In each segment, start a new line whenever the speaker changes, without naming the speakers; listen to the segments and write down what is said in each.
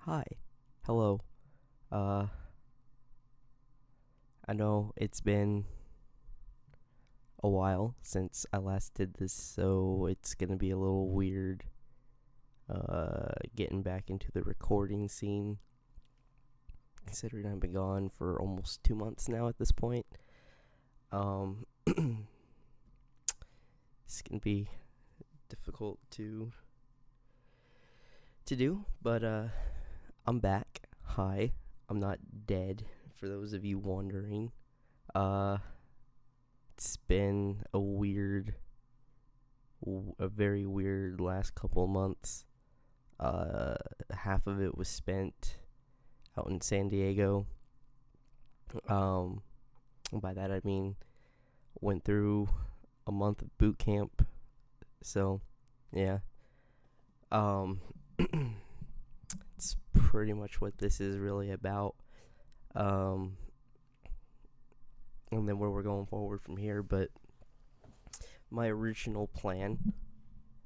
Hi. Hello. Uh, I know it's been a while since I last did this, so it's gonna be a little weird, getting back into the recording scene, considering I've been gone for almost 2 months now at this point. Um, it's gonna be difficult to do, but, I'm back. Hi. I'm not dead, for those of you wondering. Uh, it's been a very weird last couple of months. Uh, Half of it was spent out in San Diego. Um, by that I mean went through a month of boot camp. So, yeah. Um, it's pretty much what this is really about. Um, and then where we're going forward from here. But my original plan,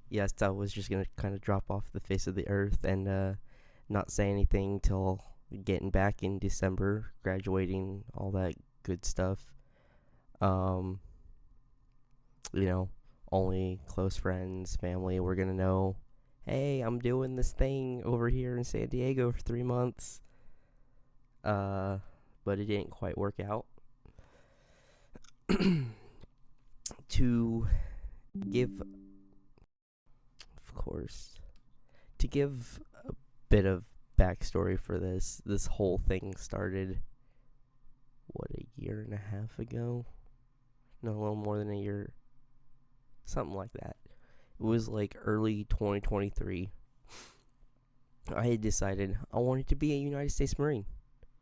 yes, I was just gonna kind of drop off the face of the earth and not say anything till getting back in December, graduating, all that good stuff. Um, you know, only close friends, family were gonna know. Hey, I'm doing this thing over here in San Diego for 3 months. Uh, but it didn't quite work out. To give, of course, to give a bit of backstory for this whole thing started, what, a year and a half ago? No, a little more than a year. Something like that. It was like early 2023. I had decided I wanted to be a United States Marine.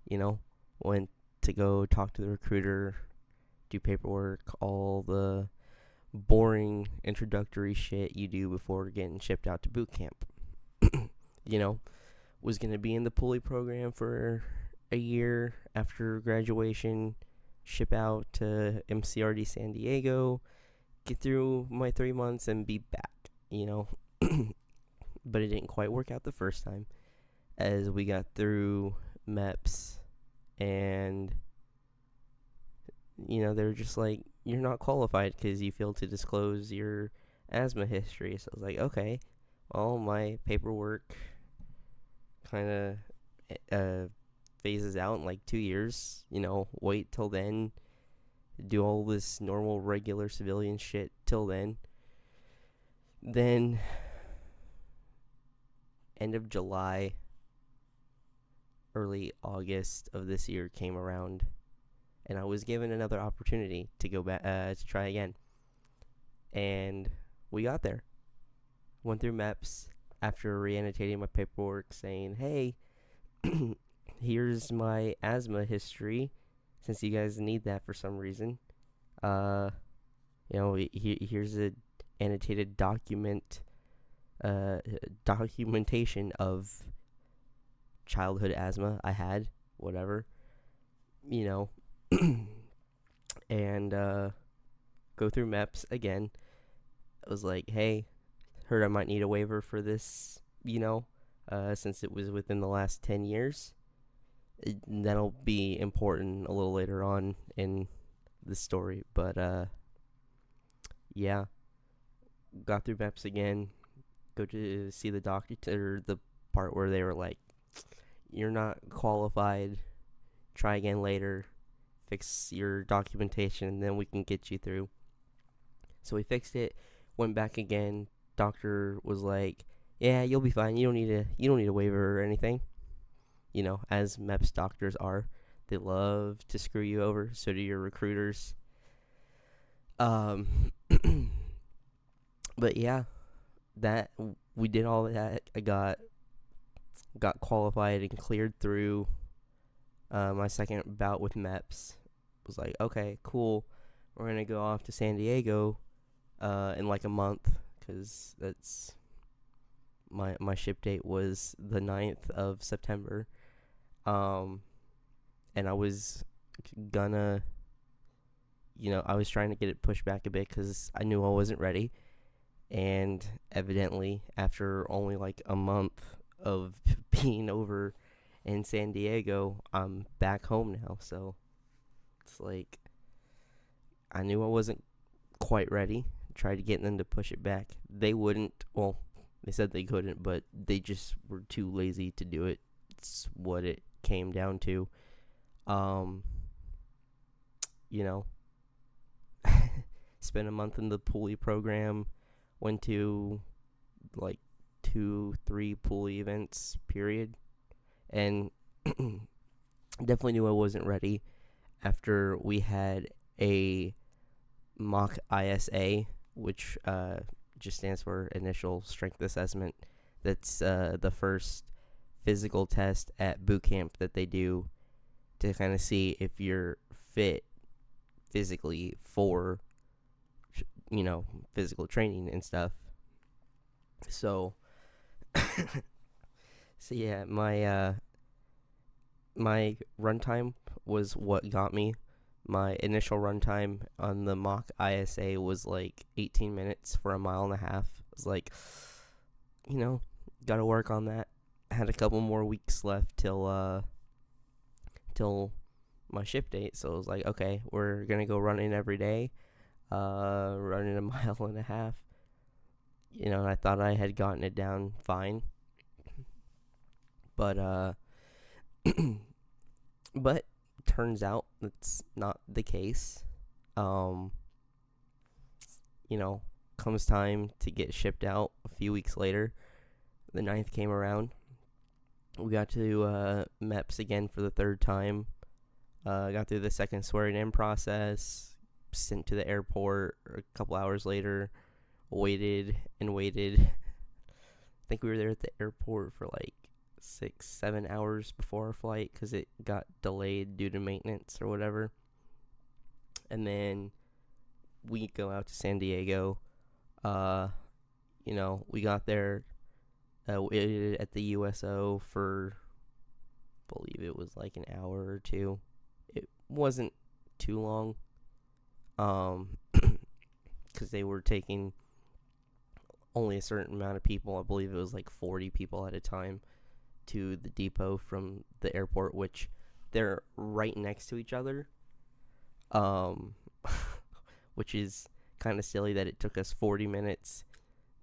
You know, went to go talk to the recruiter, do paperwork, all the boring introductory shit you do before getting shipped out to boot camp. you know, was going to be in the pulley program for a year after graduation, ship out to MCRD San Diego, get through my 3 months, and be back. But it didn't quite work out the first time as we got through MEPS, and they were just like, you're not qualified because you failed to disclose your asthma history. So I was like, okay, well, my paperwork kind of phases out in like 2 years. Wait till then, do all this normal, regular civilian shit till then. Then, end of July, early August of this year came around, and I was given another opportunity to go back to try again. And we got there. Went through MEPS after re-annotating my paperwork, saying, "Hey, here's my asthma history, since you guys need that for some reason. Uh, here's a annotated documentation of childhood asthma I had, whatever, you know, and go through MEPS again. I was like, hey, heard I might need a waiver for this, since it was within the last 10 years. That'll be important a little later on in the story, but yeah, got through MEPS again, go to see the doctor, the part where they were like, you're not qualified, try again later, fix your documentation, and then we can get you through. So we fixed it, went back again. Doctor was like, yeah, you'll be fine, you don't need a waiver or anything. As MEPS doctors are, they love to screw you over. So do your recruiters. But yeah, that we did all that. I got qualified and cleared through my second bout with MEPS. Was like, okay, cool. We're gonna go off to San Diego in like a month, because that's my ship date was the 9th of September. And I was gonna, I was trying to get it pushed back a bit because I knew I wasn't ready. And evidently, after only like a month of being over in San Diego, I'm back home now. So it's like I knew I wasn't quite ready. Tried to get them to push it back. They wouldn't. Well, they said they couldn't, but they just were too lazy to do it. It's what it came down to. Um, you know, spent a month in the pulley program. Went to like 2-3 pulley events period, and definitely knew I wasn't ready after we had a mock ISA, which just stands for Initial Strength Assessment. That's the first physical test at boot camp that they do to kind of see if you're fit physically for, physical training and stuff. So, yeah, my runtime was what got me. My initial runtime on the mock ISA was like 18 minutes for a mile and a half. I was like, gotta work on that. I had a couple more weeks left till my ship date, so I was like, okay, we're gonna go running every day, running a mile and a half. And I thought I had gotten it down fine, but but turns out that's not the case. Comes time to get shipped out a few weeks later. The 9th came around. We got to MEPS again for the 3rd time. Got through the second swearing in process. Sent to the airport a couple hours later. Waited and waited. I think we were there at the airport for like 6-7 hours before our flight because it got delayed due to maintenance or whatever. And then we go out to San Diego. We got there. Waited at the USO for, I believe it was like an hour or two. It wasn't too long. Because they were taking only a certain amount of people. I believe it was like 40 people at a time to the depot from the airport, which they're right next to each other. Which is kind of silly that it took us 40 minutes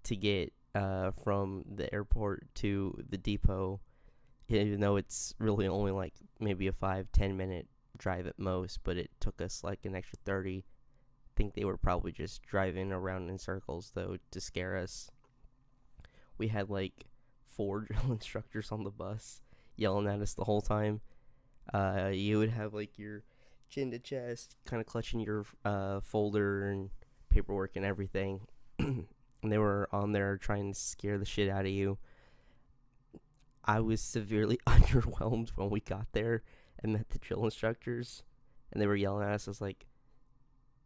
to get from the airport to the depot, even though it's really only like maybe a 5-10 minute drive at most, but it took us like an extra 30. I think they were probably just driving around in circles though to scare us. We had like 4 drill instructors on the bus yelling at us the whole time. You would have like your chin to chest, kind of clutching your folder and paperwork and everything. And they were on there trying to scare the shit out of you. I was severely underwhelmed when we got there and met the drill instructors, and they were yelling at us. I was like,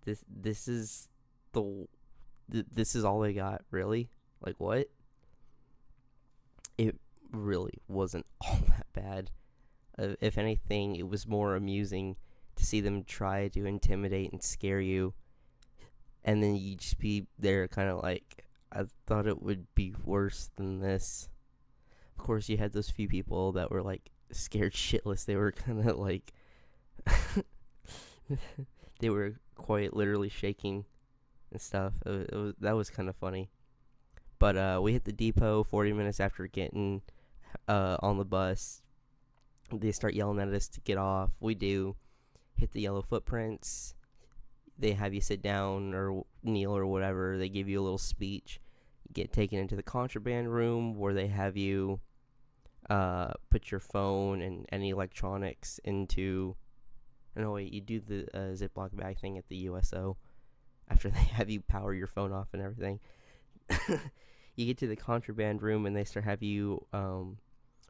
this is all they got, really? Like, what? It really wasn't all that bad. If anything, it was more amusing to see them try to intimidate and scare you, and then you just be there kind of like, I thought it would be worse than this. Of course, you had those few people that were like scared shitless. They were kind of like they were quite literally shaking and stuff. That was kind of funny. But we hit the depot 40 minutes after getting on the bus. They start yelling at us to get off. We do. Hit the yellow footprints. They have you sit down or kneel or whatever. They give you a little speech. You get taken into the contraband room where they have you put your phone and any electronics into... No, wait, you do the Ziploc bag thing at the USO after they have you power your phone off and everything. You get to the contraband room and they start have you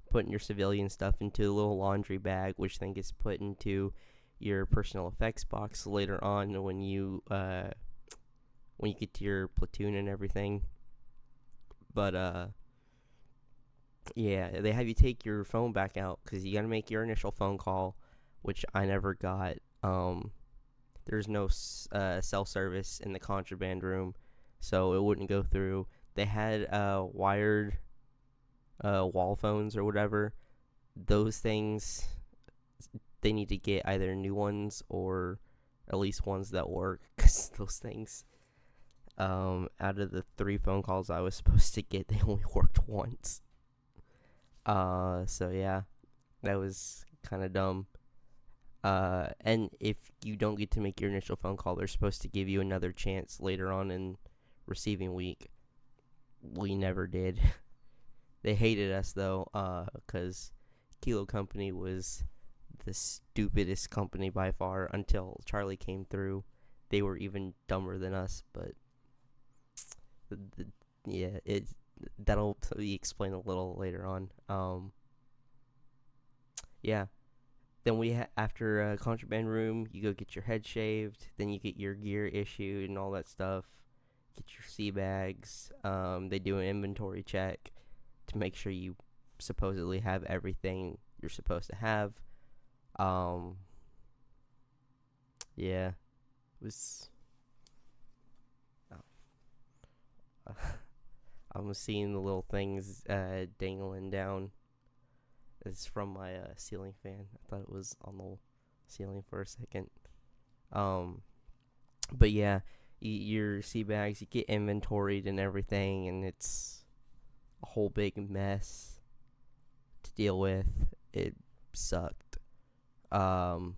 putting your civilian stuff into a little laundry bag, which then gets put into your personal effects box later on when you get to your platoon and everything. But yeah, they have you take your phone back out because you got to make your initial phone call, which I never got. There's no cell service in the contraband room, so it wouldn't go through. They had wired wall phones or whatever. Those things, they need to get either new ones or at least ones that work. Because those things, out of the 3 phone calls I was supposed to get, they only worked once. So yeah, that was kind of dumb. And if you don't get to make your initial phone call, they're supposed to give you another chance later on in receiving week. We never did. They hated us though, because Kilo Company was the stupidest company by far until Charlie came through. They were even dumber than us, but yeah, that'll be explained a little later on. Yeah. Then after contraband room, you go get your head shaved. Then you get your gear issued and all that stuff. Get your sea bags. They do an inventory check to make sure you supposedly have everything you're supposed to have. Yeah, it was. I'm seeing the little things dangling down. It's from my ceiling fan. I thought it was on the ceiling for a second. But yeah, your sea bags, you get inventoried and everything, and it's a whole big mess to deal with. It sucked. But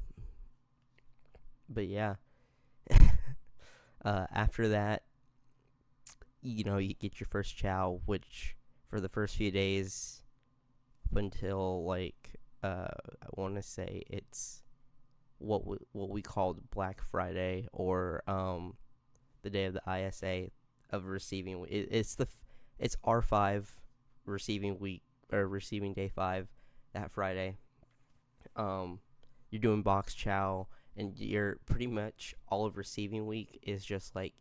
yeah, after that, you get your first chow, which for the first few days up until like I want to say it's what we called Black Friday, or the day of the ISA of receiving. It's R5 receiving week, or receiving day 5, that Friday. You're doing box chow, and you're pretty much all of receiving week is just like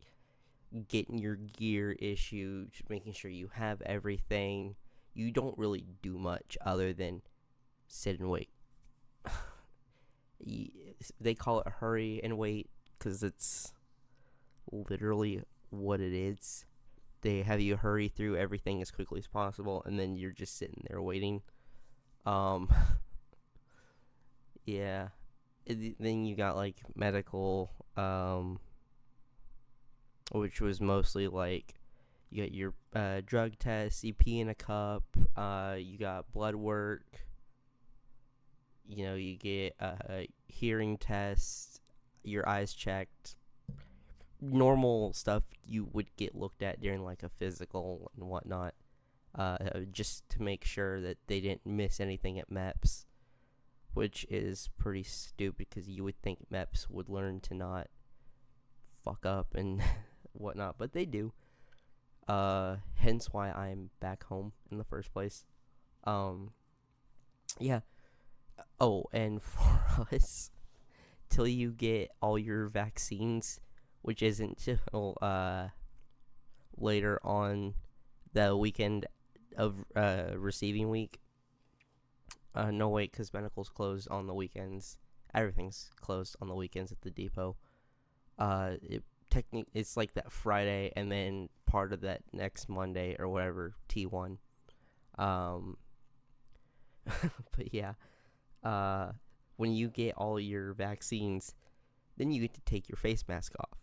getting your gear issued, making sure you have everything. You don't really do much other than sit and wait. They call it hurry and wait because it's literally what it is. They have you hurry through everything as quickly as possible, and then you're just sitting there waiting. Yeah. Then you got like medical, which was mostly like you got your drug test, you pee in a cup, you got blood work, you get a hearing test, your eyes checked, normal stuff you would get looked at during like a physical and whatnot, just to make sure that they didn't miss anything at MEPS, which is pretty stupid because you would think MEPS would learn to not fuck up and whatnot, but they do. Hence why I'm back home in the first place. Yeah. Oh, and for us, till you get all your vaccines, which isn't till later on the weekend of receiving week. No, wait, because medical's closed on the weekends. Everything's closed on the weekends at the depot. It's like that Friday and then part of that next Monday or whatever, T1. But yeah, when you get all your vaccines, then you get to take your face mask off.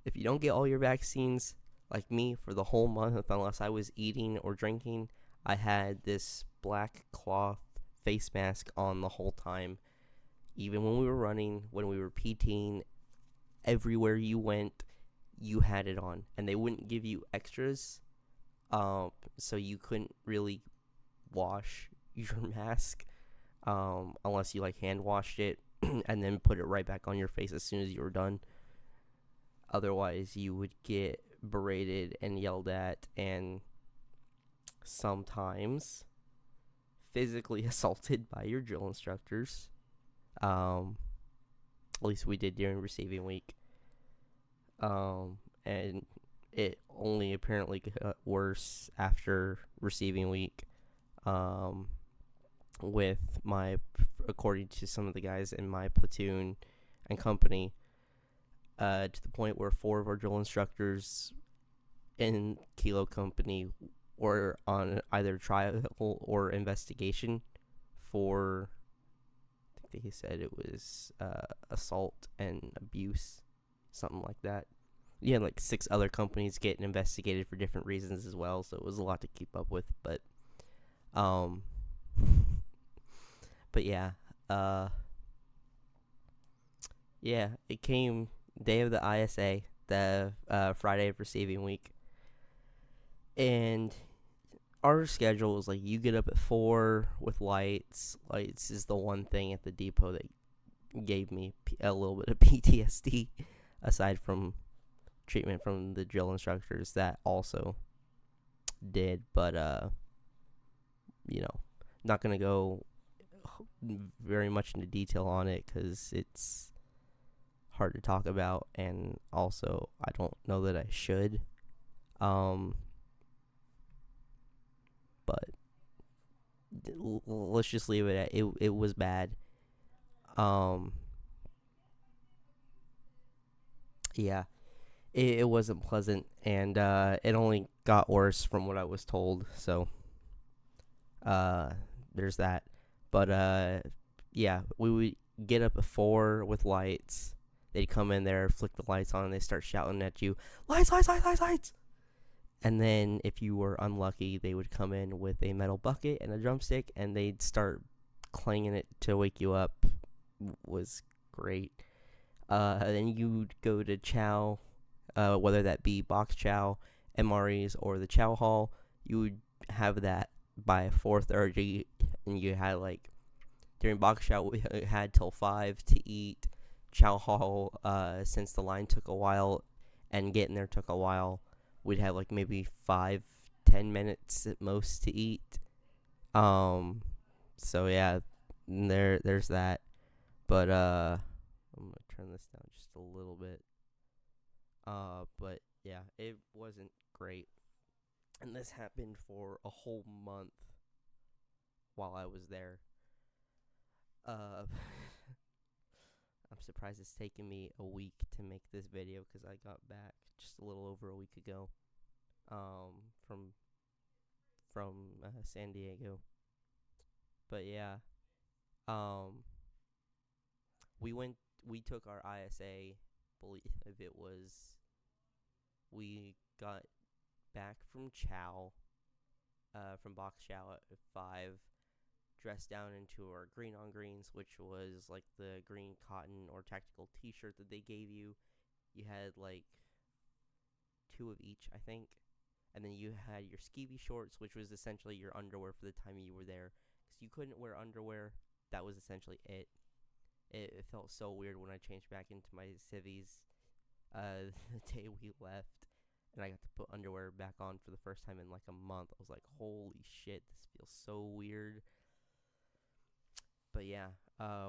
If you don't get all your vaccines, like me, for the whole month, unless I was eating or drinking, I had this black cloth face mask on the whole time. Even when we were running, when we were PTing, everywhere you went, you had it on. And they wouldn't give you extras, so you couldn't really wash your mask, unless you like hand washed it and then put it right back on your face as soon as you were done. Otherwise, you would get berated and yelled at, and sometimes physically assaulted by your drill instructors. At least we did during receiving week. And it only apparently got worse after receiving week. According to some of the guys in my platoon and company, to the point where 4 of our drill instructors in Kilo Company or on either trial or investigation for, I think he said it was assault and abuse, something like that. You had like 6 other companies getting investigated for different reasons as well, so it was a lot to keep up with. But um, but yeah, uh, yeah, it came day of the ISA, the Friday of receiving week, and our schedule was like you get up at 4 with lights. Lights is the one thing at the depot that gave me a little bit of PTSD, aside from treatment from the drill instructors that also did. But you know, not gonna go very much into detail on it because it's hard to talk about, and also I don't know that I should. But let's just leave it at it. It was bad. Yeah, it wasn't pleasant, and it only got worse from what I was told. So there's that. But yeah, we would get up at 4 with lights. They'd come in there, flick the lights on, and they start shouting at you, lights, lights, lights, lights, lights. And then if you were unlucky, they would come in with a metal bucket and a drumstick, and they'd start clanging it to wake you up. Was great. Then you'd go to chow, whether that be box chow, MREs, or the chow hall. You would have that by 4:30, and you had like during box chow we had till 5 to eat. Chow hall, since the line took a while and getting there took a while, we'd have like maybe 5-10 minutes at most to eat. So yeah, there's that. But I'm gonna turn this down just a little bit. But yeah, it wasn't great, and this happened for a whole month while I was there. Uh, I'm surprised it's taken me a week to make this video because I got back just a little over a week ago. From San Diego. But yeah, um, we took our ISA. Believe if it was, we got back from Chow, from box Chow at 5, dressed down into our green on greens, which was like the green cotton or tactical T-shirt that they gave you. You had like 2 of each, I think. And then you had your skivvy shorts, which was essentially your underwear for the time you were there, because you couldn't wear underwear. That was essentially it. It felt so weird when I changed back into my civvies the day we left, and I got to put underwear back on for the first time in like a month. I was like, holy shit, this feels so weird. But yeah,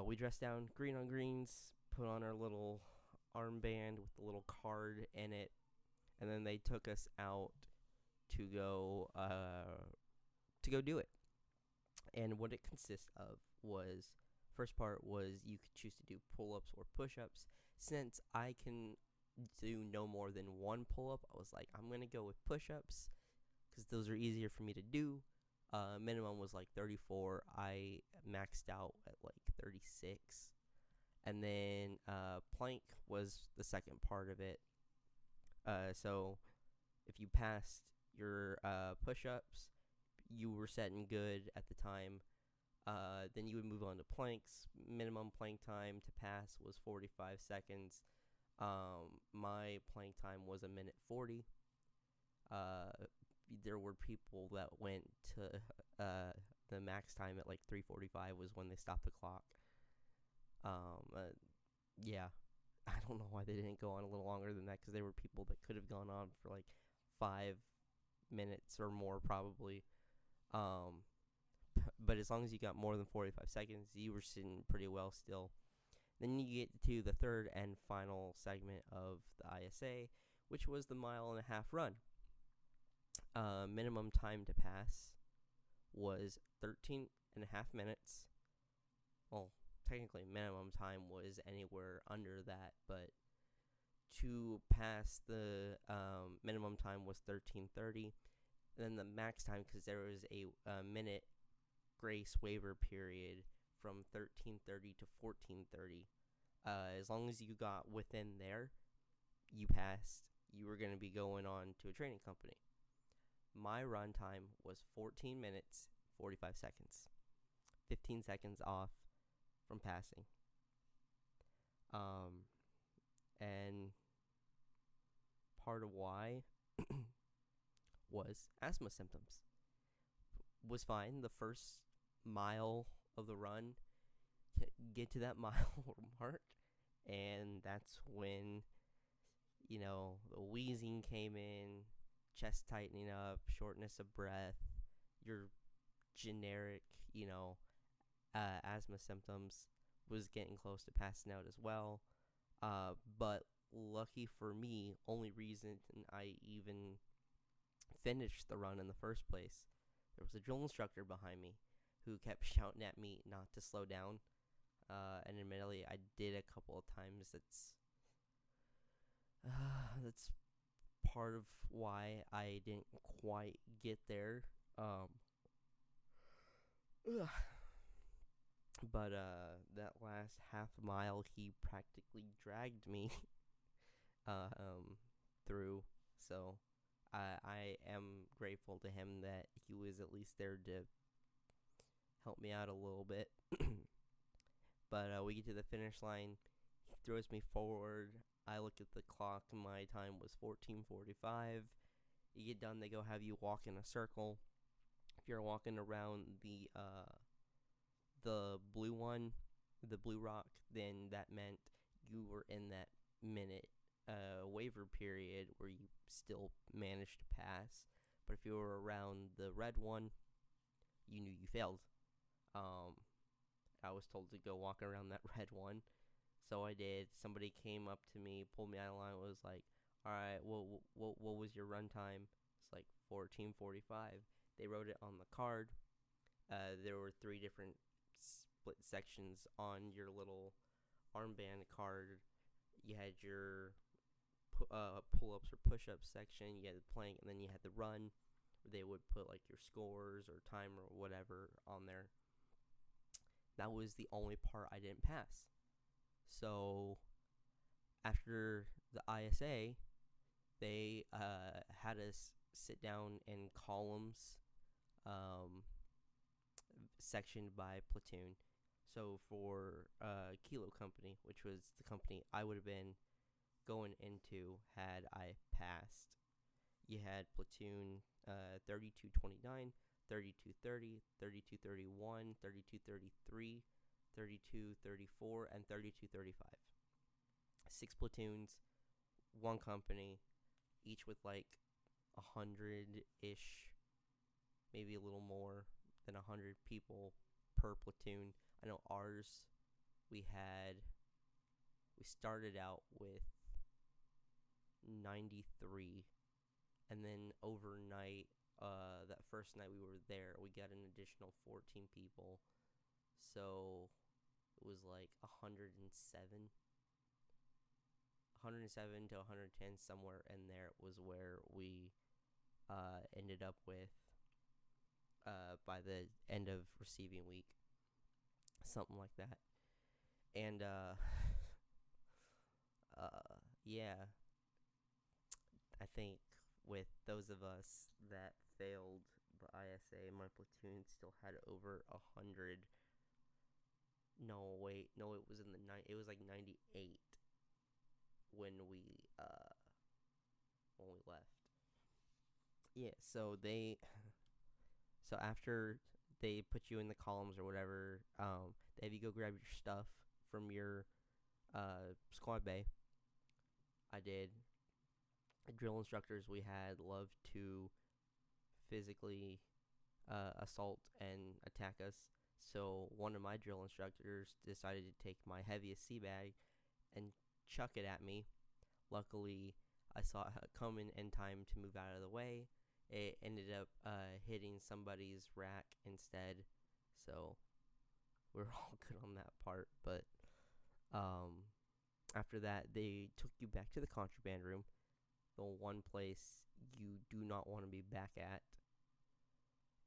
we dressed down green on greens, put on our little armband with the little card in it, and then they took us out to go do it. And what it consists of was, first part was you could choose to do pull-ups or push-ups. Since I can do no more than 1 pull-up, I was like, I'm gonna go with push-ups because those are easier for me to do. Minimum was like 34. I maxed out at like 36. And then plank was the second part of it. So if you passed your push-ups, you were setting good at the time. Then you would move on to planks. Minimum plank time to pass was 45 seconds. My plank time was 1:40. There were people that went to the max time at like 3:45 was when they stopped the clock. Yeah, I don't know why they didn't go on a little longer than that, because there were people that could have gone on for like 5 minutes or more probably. But as long as you got more than 45 seconds, you were sitting pretty well still. Then you get to the third and final segment of the ISA, which was the 1.5-mile run. Minimum time to pass was 13.5 minutes. Well, technically minimum time was anywhere under that, but to pass the minimum time was 13:30. And then the max time, because there was a minute grace waiver period from 13:30 to 14:30. As long as you got within there, you passed. You were going to be going on to a training company. My run time was 14 minutes, 45 seconds. 15 seconds off from passing. And part of why was asthma symptoms. Was fine the first mile of the run, get to that mile mark, and that's when, the wheezing came in, chest tightening up, shortness of breath, your generic, asthma symptoms was getting close to passing out as well. But lucky for me, only reason I even finished the run in the first place, there was a drill instructor behind me who kept shouting at me not to slow down. And admittedly, I did a couple of times. That's part of why I didn't quite get there. But that last half mile, he practically dragged me through. So I am grateful to him that he was at least there to help me out a little bit. But we get to the finish line. He throws me forward. I look at the clock. My time was 14:45. You get done, they go have you walk in a circle. If you're walking around the blue one, the blue rock, then that meant you were in that minute waiver period where you still managed to pass. But if you were around the red one, you knew you failed. I was told to go walk around that red one, so I did. Somebody came up to me, pulled me out of line, was like, all right, what was your run time? It's like 14:45. They wrote it on the card. There were 3 different split sections on your little armband card. You had your pull-ups or push-ups section, you had the plank, and then you had the run, where they would put like your scores or time or whatever on there. That was the only part I didn't pass. So after the ISA, they had us sit down in columns, sectioned by platoon. So for Kilo Company, which was the company I would have been going into had I passed, you had platoon 3229, 3230, 3231, 3233, 3234, and 3235. 6 platoons, 1 company, each with like 100-ish, maybe a little more than 100 people per platoon. I know ours, we started out with 93, and then overnight, that first night we were there, we got an additional 14 people, so it was like 107 to 110, somewhere in there was where we ended up with by the end of receiving week, something like that. And yeah, I think with those of us that failed the ISA, my platoon still had over 100. No, wait, no, it was it was like 98 when we left. Yeah, so after they put you in the columns or whatever, they have you go grab your stuff from your squad bay. I did. Drill instructors we had loved to physically assault and attack us. So one of my drill instructors decided to take my heaviest sea bag and chuck it at me. Luckily, I saw it coming in time to move out of the way. It ended up hitting somebody's rack instead. So we're all good on that part. But after that, they took you back to the contraband room. The one place you do not want to be back at.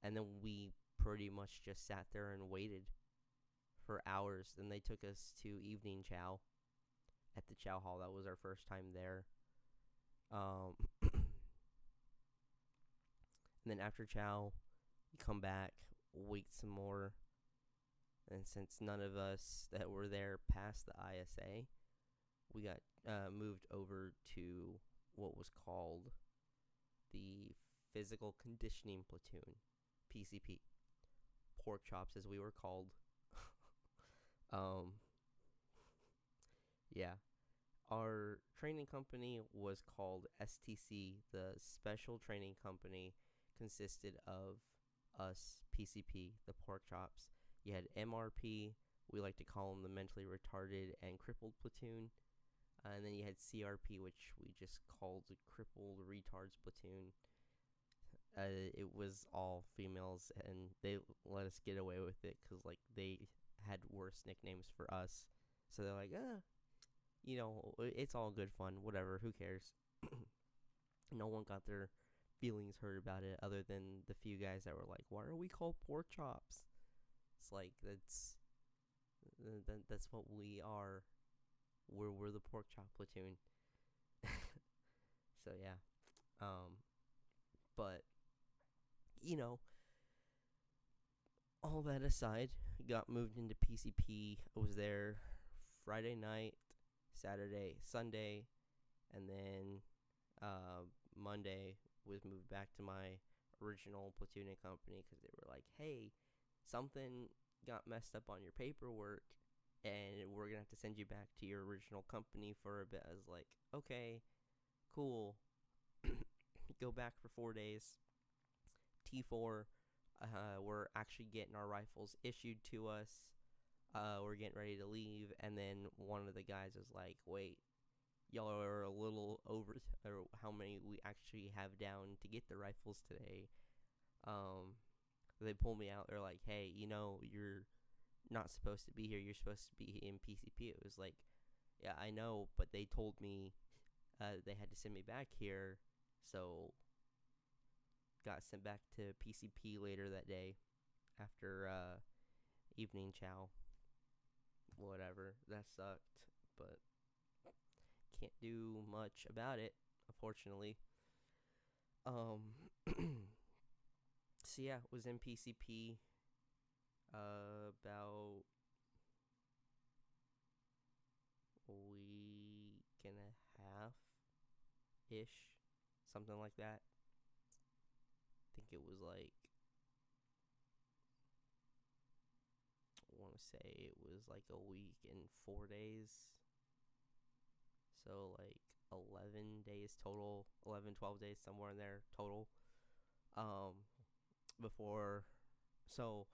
And then we pretty much just sat there and waited for hours. Then they took us to evening chow at the chow hall. That was our first time there. And then after chow, you come back, wait some more. And since none of us that were there passed the ISA, we got moved over to what was called the Physical Conditioning Platoon, PCP. Pork chops, as we were called. Yeah. Our training company was called STC. The special training company consisted of us, PCP, the pork chops. You had MRP, we like to call them the mentally retarded and crippled platoon. And then you had CRP, which we just called the crippled retards platoon. It was all females, and they let us get away with it because, like, they had worse nicknames for us. So they're like, it's all good fun, whatever, who cares? No one got their feelings hurt about it other than the few guys that were like, why are we called pork chops? It's like, that's what we are. We're the pork chop platoon. So yeah. But all that aside, got moved into PCP. I was there Friday night, Saturday, Sunday, and then Monday was moved back to my original platooning company because they were like, hey, something got messed up on your paperwork and we're gonna have to send you back to your original company for a bit. I was like, okay, cool. Go back for 4 days. T4, we're actually getting our rifles issued to us. We're getting ready to leave, and then one of the guys was like, wait, y'all are a little over how many we actually have down to get the rifles today. They pulled me out. They're like, hey, you're not supposed to be here. You're supposed to be in PCP. It was like, yeah, I know, but they told me they had to send me back here, so got sent back to PCP later that day after evening chow. Whatever, that sucked, but can't do much about it, unfortunately. So yeah, was in PCP about a week and a half ish, something like that. I think it was like, I want to say it was like a week and 4 days. So like 11 days total, 11, 12 days, somewhere in there total. Before, so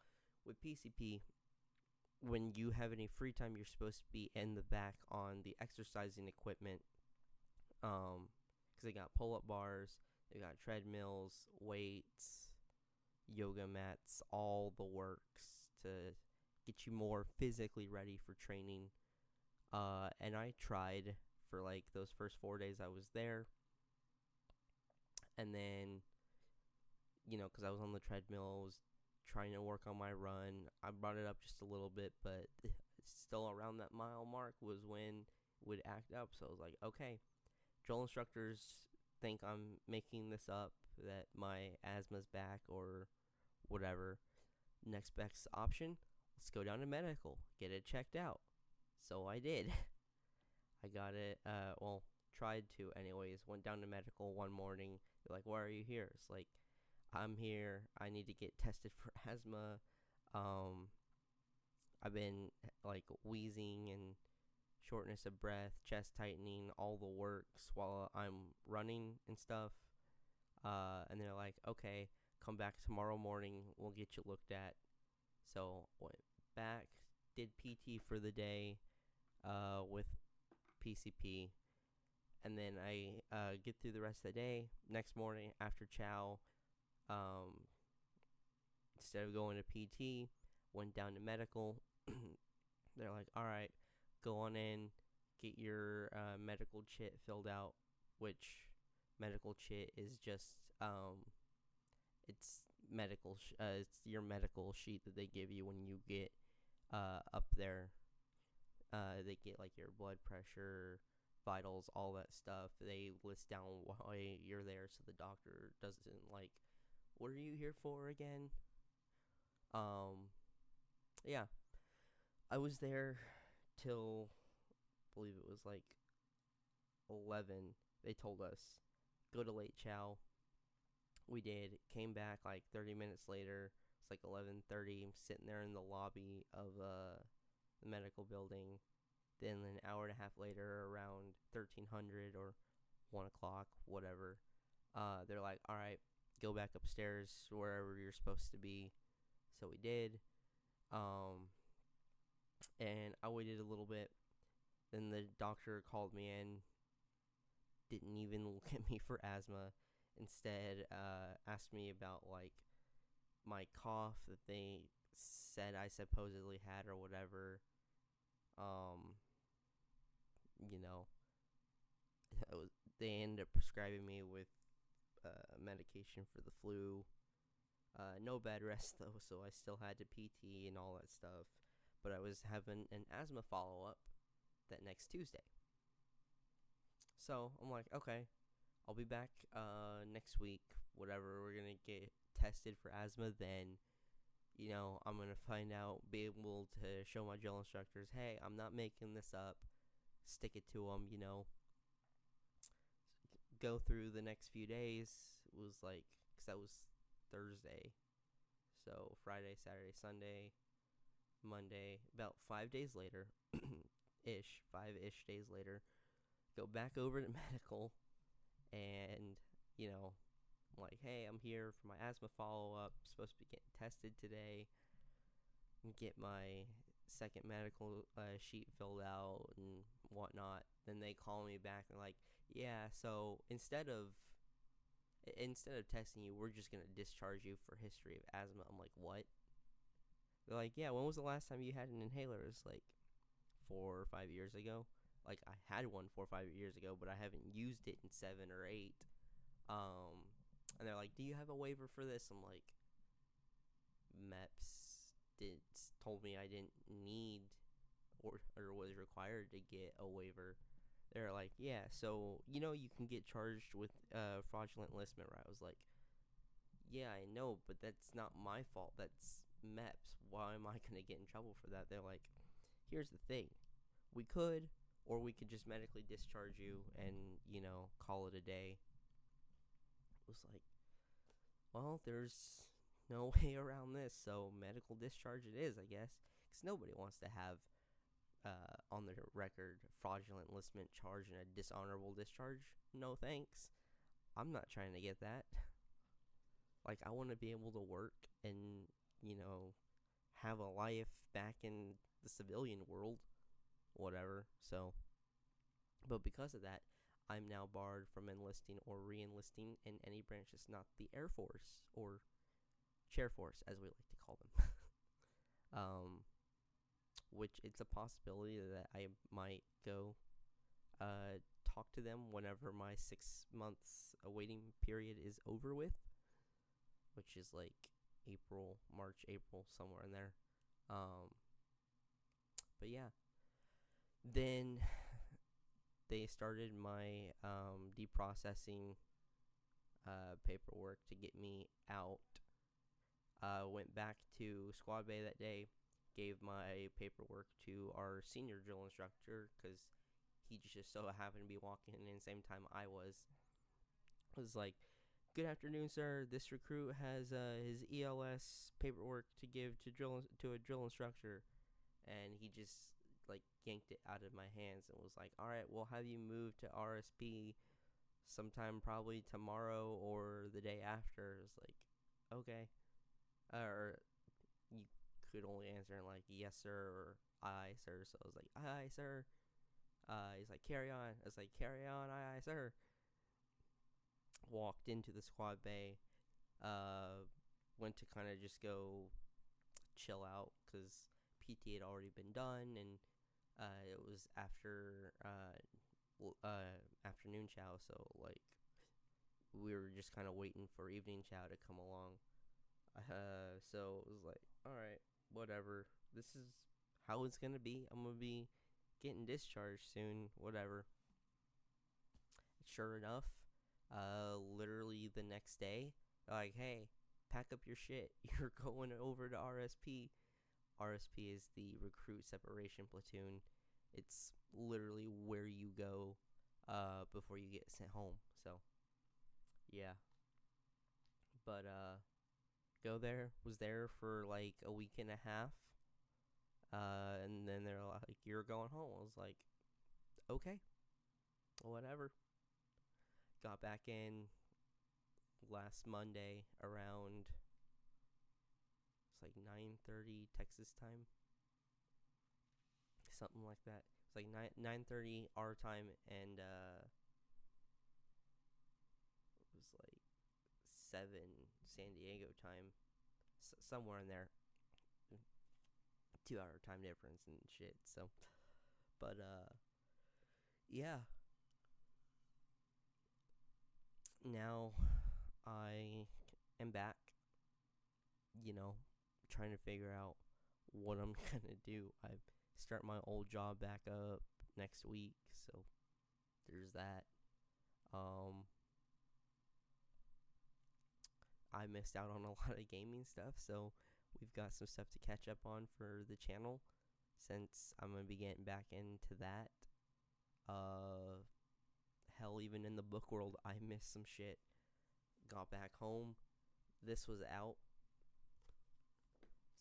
with PCP, when you have any free time, you're supposed to be in the back on the exercising equipment. Because they got pull-up bars, they got treadmills, weights, yoga mats, all the works to get you more physically ready for training. And I tried for like those first 4 days I was there. And then, because I was on the treadmill, I was trying to work on my run. I brought it up just a little bit, but still around that mile mark was when it would act up. So I was like, okay, drill instructors think I'm making this up, that my asthma's back or whatever. Next best option, let's go down to medical, get it checked out. So I did. I got it, tried to anyways. Went down to medical one morning. They're like, why are you here? It's like, I'm here, I need to get tested for asthma. I've been like wheezing and shortness of breath, chest tightening, all the works while I'm running and stuff. And they're like, okay, come back tomorrow morning, we'll get you looked at. So went back, did PT for the day with PCP, and then I get through the rest of the day. Next morning after chow, instead of going to PT, went down to medical. They're like, all right, go on in, get your medical chit filled out, which medical chit is just it's it's your medical sheet that they give you when you get up there. They get like your blood pressure, vitals, all that stuff. They list down why you're there, so the doctor doesn't like, what are you here for again? Yeah, I was there till, I believe it was like 11. They told us go to late chow. We did. Came back like 30 minutes later. It's like 11:30. I'm sitting there in the lobby of the medical building. Then an hour and a half later, around 1300 or 1 o'clock, whatever, they're like, all right, go back upstairs wherever you're supposed to be. So we did. And I waited a little bit. Then the doctor called me in. Didn't even look at me for asthma. Instead, asked me about like my cough that they said I supposedly had or whatever. You know, they ended up prescribing me with medication for the flu. No bed rest though, so I still had to PT and all that stuff. But I was having an asthma follow up that next Tuesday. So I'm like, okay, I'll be back next week. Whatever, we're gonna get tested for asthma. Then, I'm gonna find out, be able to show my drill instructors, hey, I'm not making this up. Stick it to them, Go through the next few days. It was like, because that was Thursday. So Friday, Saturday, Sunday, Monday, about 5 days later, 5-ish days later, go back over to medical, and, I'm like, hey, I'm here for my asthma follow-up, supposed to be getting tested today, and get my second medical sheet filled out and whatnot. Then they call me back and like, yeah, so instead of testing you, we're just going to discharge you for history of asthma. I'm like, what? They're like, yeah, when was the last time you had an inhaler? It's like 4 or 5 years ago. Like, I had one 4 or 5 years ago, but I haven't used it in 7 or 8. And they're like, do you have a waiver for this? I'm like, MEPS told me I didn't need or was required to get a waiver. They're like, yeah, so, you can get charged with fraudulent enlistment, right? I was like, yeah, I know, but that's not my fault. That's MEPS. Why am I going to get in trouble for that? They're like, here's the thing. We could, or we could just medically discharge you and, call it a day. It was like, well, there's no way around this, so medical discharge it is, I guess. Because nobody wants to have on their record fraudulent enlistment charge and a dishonorable discharge. No thanks. I'm not trying to get that. Like, I want to be able to work and, have a life back in the civilian world, whatever. So, but because of that, I'm now barred from enlisting or re-enlisting in any branch that's not the Air Force, or Chair Force, as we like to call them. Which it's a possibility that I might go talk to them whenever my 6 months waiting period is over with, which is like March, April, somewhere in there. But yeah, then they started my deprocessing paperwork to get me out. Went back to Squad Bay that day, gave my paperwork to our senior drill instructor, because he just so happened to be walking in the same time I was. I was like, good afternoon, sir. This recruit has his ELS paperwork to give to a drill instructor. And he just like yanked it out of my hands and was like, all right, we'll have you move to RSP sometime probably tomorrow or the day after. It's like, okay. Or you could only answer in like, yes, sir, or aye, sir. So I was like, aye, sir. He's like, carry on. I was like, carry on, aye, sir. Walked into the squad bay. Went to kind of just go chill out because PT had already been done, and it was after afternoon chow, so like we were just kind of waiting for evening chow to come along. So it was like, all right, whatever. This is how it's gonna be. I'm gonna be getting discharged soon. Whatever. Sure enough, literally the next day, like, hey, pack up your shit. You're going over to RSP. RSP is the Recruit Separation Platoon. It's literally where you go before you get sent home. So, yeah. But was there for like a week and a half. And then they're like, you're going home. I was like, okay, whatever. Got back in last Monday around, it's like 9:30 Texas time, something like that. It's like 9:30 our time, and it was like 7 San Diego time, somewhere in there. 2-hour time difference and shit. So, but yeah. Now I am back, trying to figure out what I'm gonna do. I start my old job back up next week, so there's that. I missed out on a lot of gaming stuff, so we've got some stuff to catch up on for the channel since I'm gonna be getting back into that. Hell, even in the book world, I missed some shit. Got back home, this was out,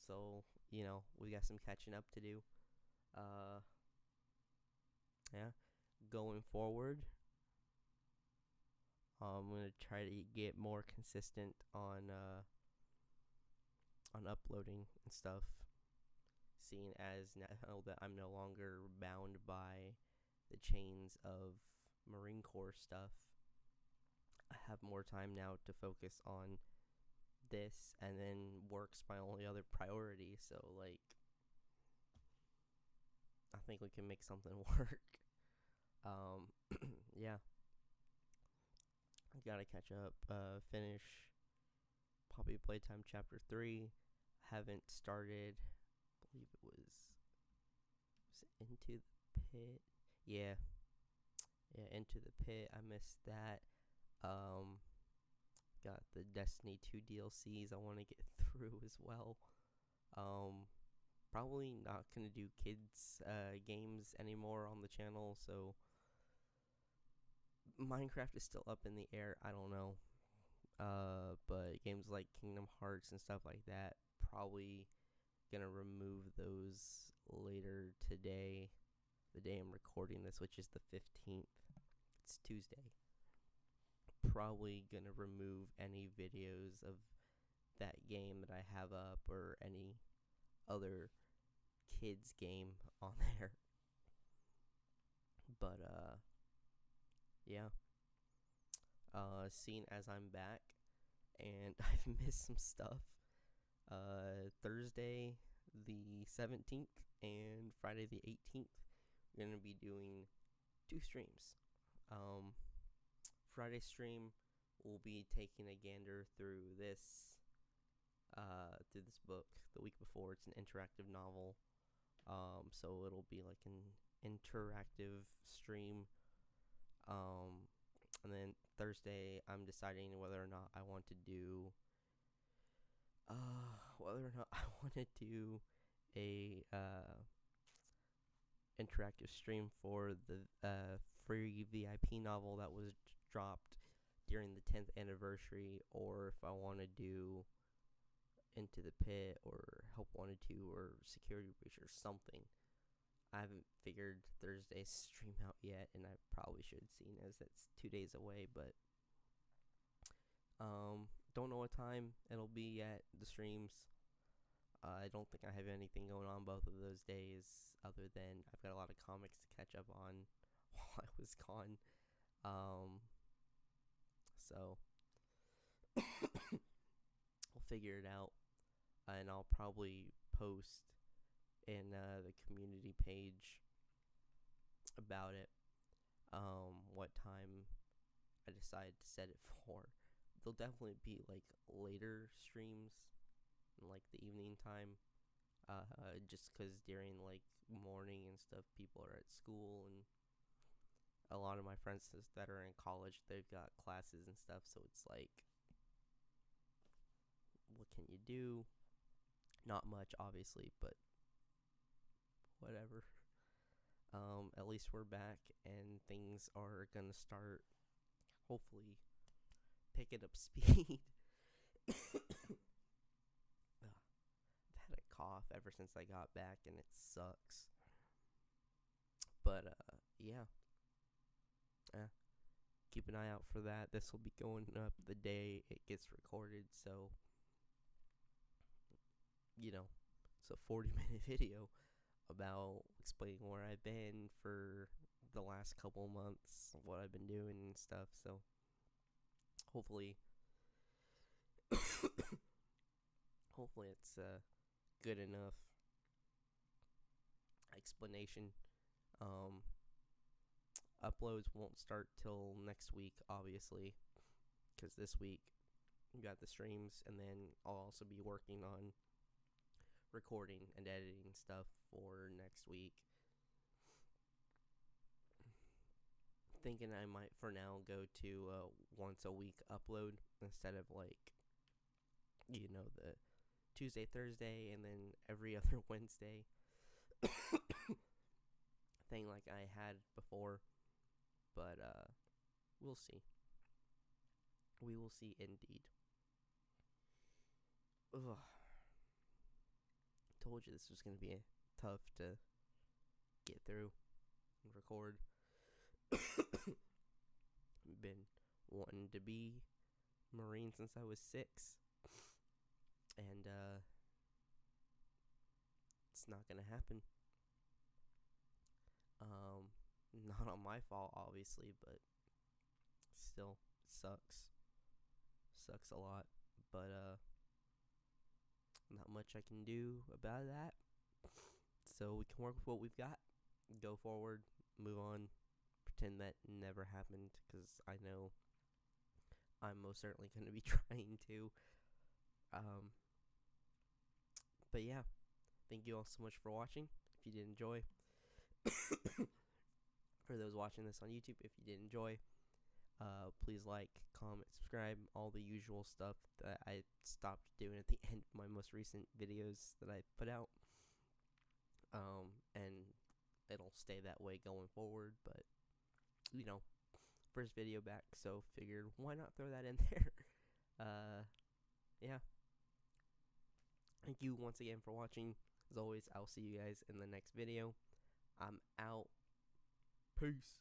so we got some catching up to do. Yeah, going forward, I'm gonna try to get more consistent on uploading and stuff, seeing as now that I'm no longer bound by the chains of Marine Corps stuff. I have more time now to focus on this, and then work's my only other priority, so like I think we can make something work. Yeah, I gotta catch up, finish Poppy Playtime Chapter 3. Haven't started, I believe it was Into the Pit. Yeah, Into the Pit. I missed that. Got the Destiny 2 DLCs I want to get through as well. Probably not gonna do kids games anymore on the channel, so Minecraft is still up in the air. I don't know. But games like Kingdom Hearts and stuff like that, probably gonna remove those later today, the day I'm recording this, which is the 15th. It's Tuesday. Probably gonna remove any videos of that game that I have up or any other kids game on there. But yeah. Seeing as I'm back and I've missed some stuff, Thursday the 17th and Friday the 18th, we're going to be doing 2 streams. Friday stream, we'll be taking a gander through this book the week before. It's an interactive novel, so it'll be like an interactive stream. And then Thursday, I'm deciding whether or not I want to do a interactive stream for the free VIP novel that was dropped during the 10th anniversary, or if I want to do Into the Pit or Help Wanted To or Security Breach or something. I haven't figured Thursday's stream out yet, and I probably should, seeing as that's 2 days away, but don't know what time it'll be at the streams. I don't think I have anything going on both of those days, other than I've got a lot of comics to catch up on while I was gone. So we'll figure it out, and I'll probably post in the community page about it, what time I decide to set it for. There'll definitely be like later streams, in like the evening time. Just because during like morning and stuff, people are at school, and a lot of my friends that are in college, they've got classes and stuff. So it's like, what can you do? Not much, obviously, but whatever. At least we're back, and things are gonna start, hopefully, picking up speed. I've had a cough ever since I got back, and it sucks. But yeah, keep an eye out for that. This will be going up the day it gets recorded, so it's a 40-minute video about explaining where I've been for the last couple months, what I've been doing and stuff. So hopefully it's a good enough explanation. Uploads won't start till next week, obviously, because this week we got the streams, and then I'll also be working on recording and editing stuff for next week. Thinking I might for now go to once a week upload instead of like the Tuesday, Thursday, and then every other Wednesday thing like I had before. But we'll see. We will see indeed. Ugh. Told you this was gonna be tough to get through and record. Been wanting to be Marine since I was 6, and it's not gonna happen. Not on my fault, obviously, but still sucks a lot. But not much I can do about that, so we can work with what we've got, go forward, move on, pretend that never happened, because I know I'm most certainly going to be trying to. But yeah, thank you all so much for watching. If you did enjoy, for those watching this on YouTube, if you did enjoy, please like, comment, subscribe, all the usual stuff that I stopped doing at the end of my most recent videos that I put out. And it'll stay that way going forward, but first video back, so figured why not throw that in there. Yeah, thank you once again for watching. As always, I'll see you guys in the next video. I'm out. Peace.